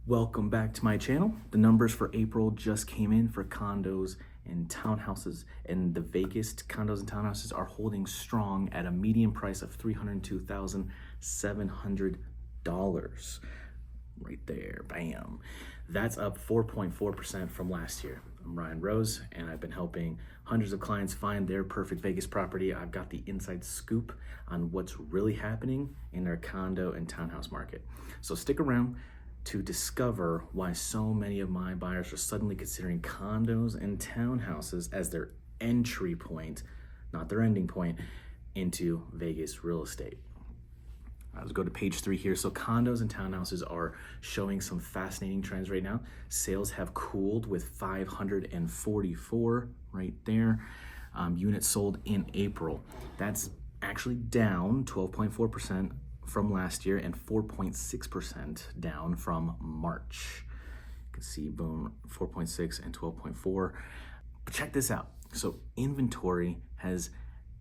Welcome back to my channel. The numbers for April just came in for condos and townhouses, and the Vegas condos and townhouses are holding strong at a median price of $302,700. Right there, bam. That's up 4.4% from last year. I'm Ryan Rose, and I've been helping hundreds of clients find their perfect Vegas property. I've got the inside scoop on what's really happening in their condo and townhouse market. So stick around to discover why so many of my buyers are suddenly considering condos and townhouses as their entry point, not their ending point, into Vegas real estate. Let's go to page 3 here. So condos and townhouses are showing some fascinating trends right now. Sales have cooled with 544 right there. Units sold in April. That's actually down 12.4% from last year and 4.6% down from March. You can see, boom, 4.6 and 12.4. But check this out. So inventory has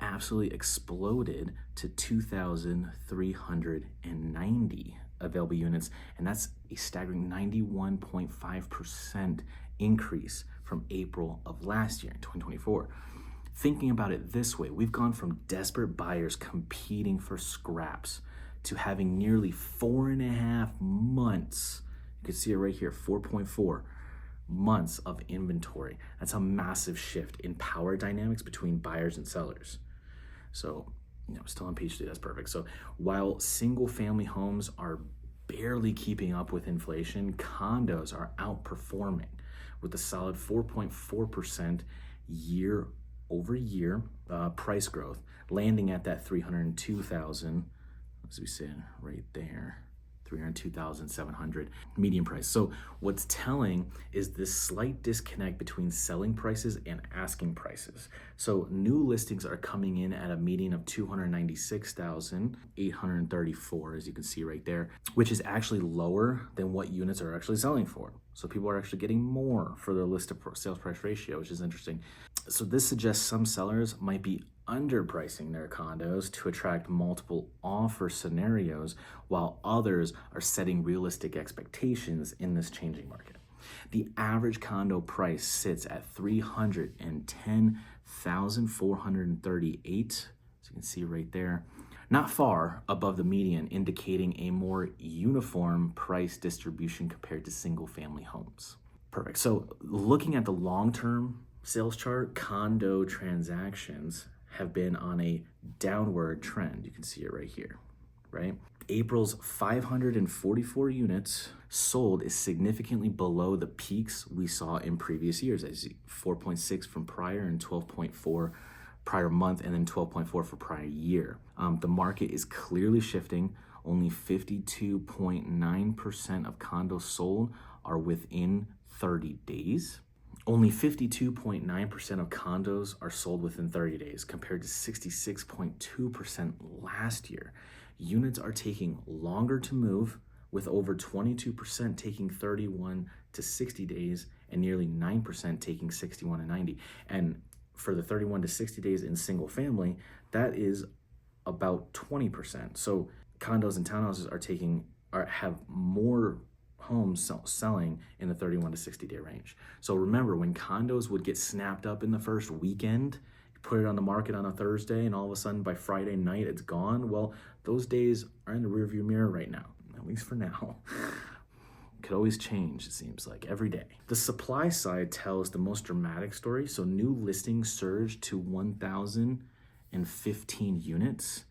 absolutely exploded to 2,390 available units, and that's a staggering 91.5% increase from April of last year in 2024. Thinking about it this way, we've gone from desperate buyers competing for scraps to having nearly 4.5 months. You can see it right here, 4.4 months of inventory. That's a massive shift in power dynamics between buyers and sellers. So, still on page 3, that's perfect. So while single family homes are barely keeping up with inflation, condos are outperforming with a solid 4.4% year over year price growth, landing at that 302,000, as we said right there, 302,700 median price. So what's telling is this slight disconnect between selling prices and asking prices. So new listings are coming in at a median of 296,834, as you can see right there, which is actually lower than what units are actually selling for. So people are actually getting more for their list of sales price ratio, which is interesting. So this suggests some sellers might be underpricing their condos to attract multiple offer scenarios, while others are setting realistic expectations in this changing market. The average condo price sits at $310,438, as you can see right there, not far above the median, indicating a more uniform price distribution compared to single family homes. Perfect. So looking at the long-term sales chart, condo transactions have been on a downward trend. You can see it right here, right? April's 544 units sold is significantly below the peaks we saw in previous years, as 4.6 from prior and 12.4 prior month, and then 12.4 for prior year. The market is clearly shifting. Only 52.9% of condos sold are within 30 days. Only 52.9% of condos are sold within 30 days, compared to 66.2% last year. Units are taking longer to move, with over 22% taking 31 to 60 days and nearly 9% taking 61 to 90. And for the 31 to 60 days in single family, that is about 20%. So condos and townhouses have more homes selling in the 31 to 60 day range. So remember, when condos would get snapped up in the first weekend, you put it on the market on a Thursday, and all of a sudden by Friday night it's gone. Well, those days are in the rearview mirror right now, at least for now. Could always change, it seems like, every day. The supply side tells the most dramatic story. So new listings surged to 1,015 units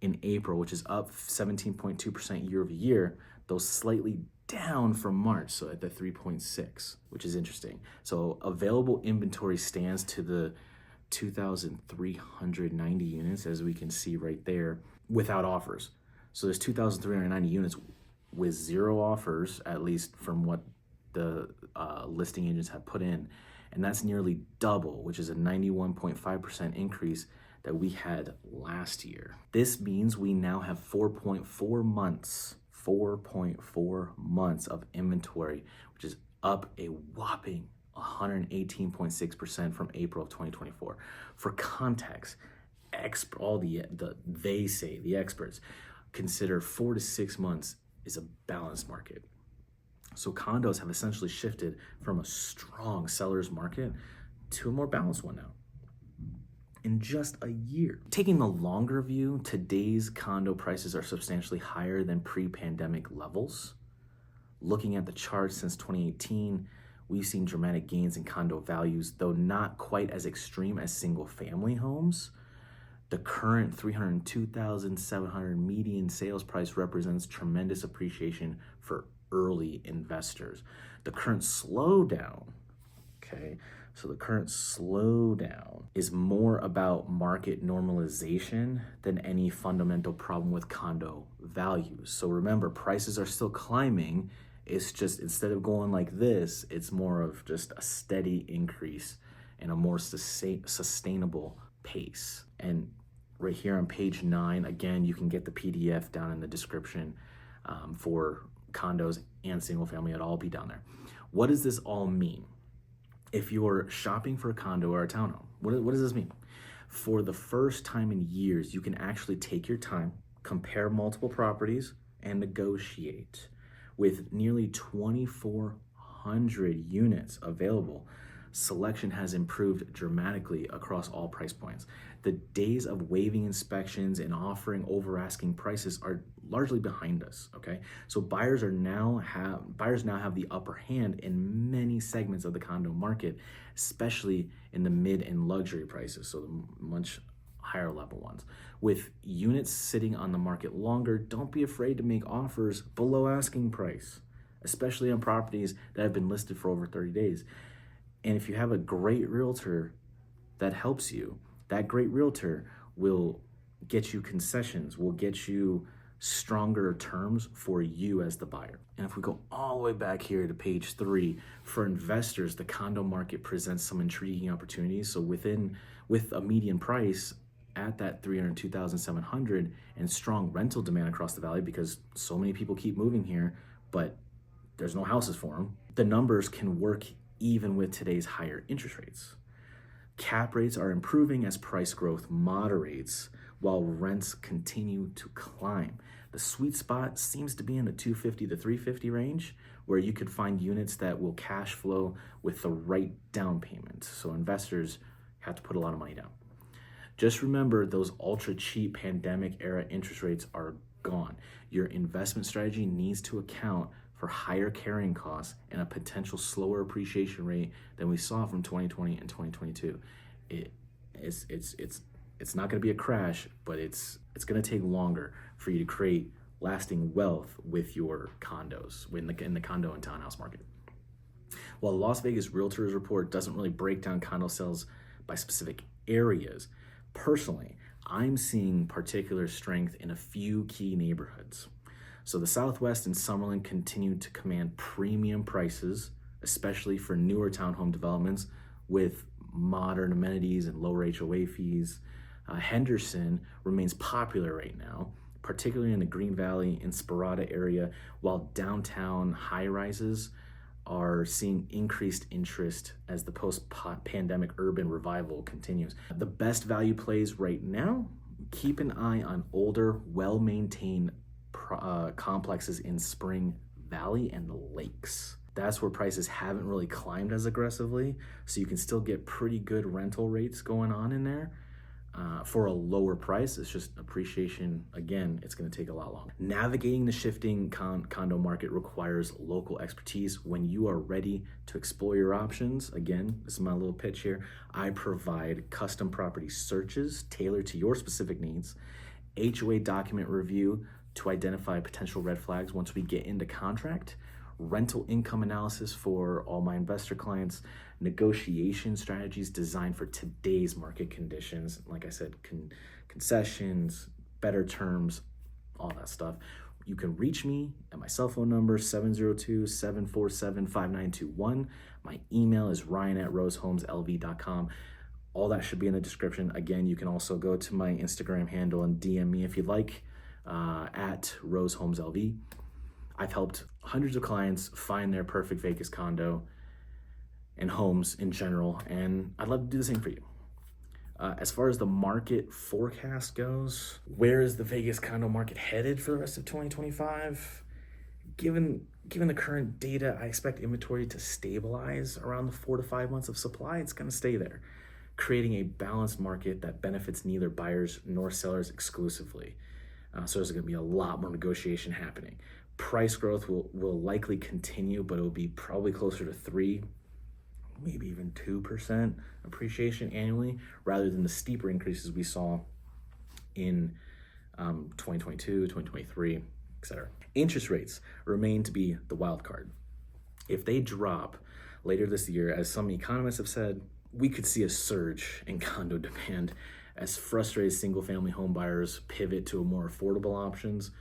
in April, which is up 17.2% year over year, though slightly down from March, so at the 3.6, which is interesting. So available inventory stands to the 2,390 units, as we can see right there, without offers. So there's 2,390 units with 0 offers, at least from what the listing agents have put in. And that's nearly double, which is a 91.5% increase that we had last year. This means we now have 4.4 months of inventory, which is up a whopping 118.6% from April of 2024. For context, the experts consider 4 to 6 months is a balanced market. So condos have essentially shifted from a strong seller's market to a more balanced one now in just a year. Taking the longer view, today's condo prices are substantially higher than pre-pandemic levels. Looking at the charts since 2018, we've seen dramatic gains in condo values, though not quite as extreme as single family homes. The current $302,700 median sales price represents tremendous appreciation for early investors. The current slowdown, the current slowdown is more about market normalization than any fundamental problem with condo values. So remember, prices are still climbing. It's just, instead of going like this, it's more of just a steady increase and a more sustainable pace. And right here on page 9, again, you can get the PDF down in the description for condos and single family. It'll all be down there. What does this all mean? If you're shopping for a condo or a townhome, what does this mean? For the first time in years, you can actually take your time, compare multiple properties, and negotiate. With nearly 2,400 units available, selection has improved dramatically across all price points. The days of waiving inspections and offering over asking prices are largely behind us, okay? So buyers now have the upper hand in many segments of the condo market, especially in the mid and luxury prices, so the much higher level ones. With units sitting on the market longer, don't be afraid to make offers below asking price, especially on properties that have been listed for over 30 days. And if you have a great realtor that helps you, that great realtor will get you concessions, will get you stronger terms for you as the buyer. And if we go all the way back here to page 3, for investors, the condo market presents some intriguing opportunities. So with a median price at that $302,700 and strong rental demand across the valley, because so many people keep moving here, but there's no houses for them, the numbers can work even with today's higher interest rates. Cap rates are improving as price growth moderates while rents continue to climb. The sweet spot seems to be in the $250 to $350 range, where you could find units that will cash flow with the right down payment. So investors have to put a lot of money down. Just remember, those ultra cheap pandemic era interest rates are gone. Your investment strategy needs to account for higher carrying costs and a potential slower appreciation rate than we saw from 2020 and 2022. It's not going to be a crash, but it's going to take longer for you to create lasting wealth with your condos in the condo and townhouse market. While the Las Vegas Realtors report doesn't really break down condo sales by specific areas, personally, I'm seeing particular strength in a few key neighborhoods. So the Southwest and Summerlin continue to command premium prices, especially for newer townhome developments with modern amenities and lower HOA fees. Henderson remains popular right now, particularly in the Green Valley and Sparata area, while downtown high-rises are seeing increased interest as the post-pandemic urban revival continues. The best value plays right now, keep an eye on older, well-maintained complexes in Spring Valley and the Lakes. That's where prices haven't really climbed as aggressively, so you can still get pretty good rental rates going on in there for a lower price. It's just appreciation. Again, it's going to take a lot longer. Navigating the shifting condo market requires local expertise. When you are ready to explore your options, again, this is my little pitch here, I provide custom property searches tailored to your specific needs, HOA document review to identify potential red flags once we get into contract, rental income analysis for all my investor clients, negotiation strategies designed for today's market conditions. Like I said, concessions, better terms, all that stuff. You can reach me at my cell phone number, 702-747-5921. My email is ryan@rosehomesLV.com. All that should be in the description. Again, you can also go to my Instagram handle and DM me if you'd like, at rosehomesLV. I've helped hundreds of clients find their perfect Vegas condo and homes in general, and I'd love to do the same for you. As far as the market forecast goes, where is the Vegas condo market headed for the rest of 2025? Given given the current data, I expect inventory to stabilize around the 4 to 5 months of supply. It's going to stay there, creating a balanced market that benefits neither buyers nor sellers exclusively. So there's going to be a lot more negotiation happening. Price growth will likely continue, but it will be probably closer to 3, maybe even 2% appreciation annually, rather than the steeper increases we saw in 2022, 2023, etc. Interest rates remain to be the wild card. If they drop later this year, as some economists have said, we could see a surge in condo demand as frustrated single-family home buyers pivot to more affordable options.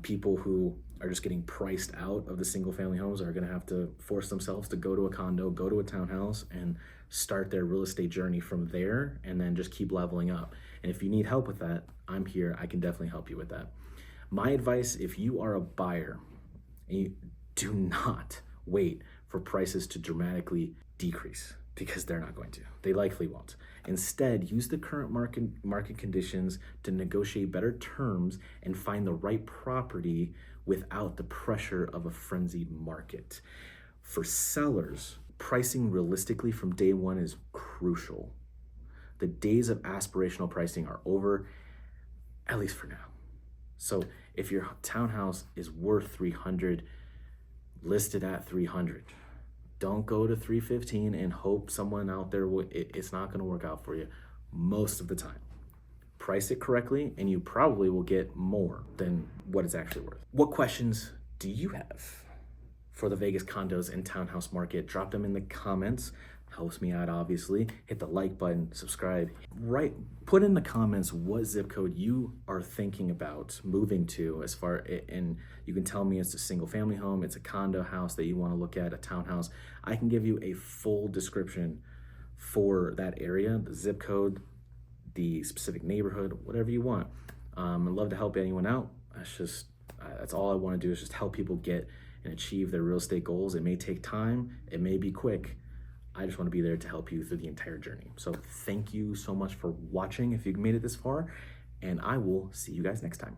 People who are just getting priced out of the single-family homes are going to have to force themselves to go to a condo, go to a townhouse, and start their real estate journey from there, and then just keep leveling up. And if you need help with that, I'm here. I can definitely help you with that. My advice, if you are a buyer, do not wait for prices to dramatically decrease, because they're not going to. They likely won't. Instead, use the current market conditions to negotiate better terms and find the right property without the pressure of a frenzied market. For sellers, pricing realistically from day one is crucial. The days of aspirational pricing are over, at least for now. So if your townhouse is worth 300, list it at 300. Don't go to 315 and hope someone out there it's not going to work out for you most of the time. Price it correctly and you probably will get more than what it's actually worth. What questions do you have for the Vegas condos and townhouse market? Drop them in the comments. Helps me out, obviously. Hit the like button, subscribe. Put in the comments what zip code you are thinking about moving to, and you can tell me it's a single family home, it's a condo house that you want to look at, a townhouse. I can give you a full description for that area, the zip code, the specific neighborhood, whatever you want. I'd love to help anyone out. That's all I want to do, is just help people get and achieve their real estate goals. It may take time, it may be quick. I just want to be there to help you through the entire journey. So thank you so much for watching if you've made it this far, and I will see you guys next time.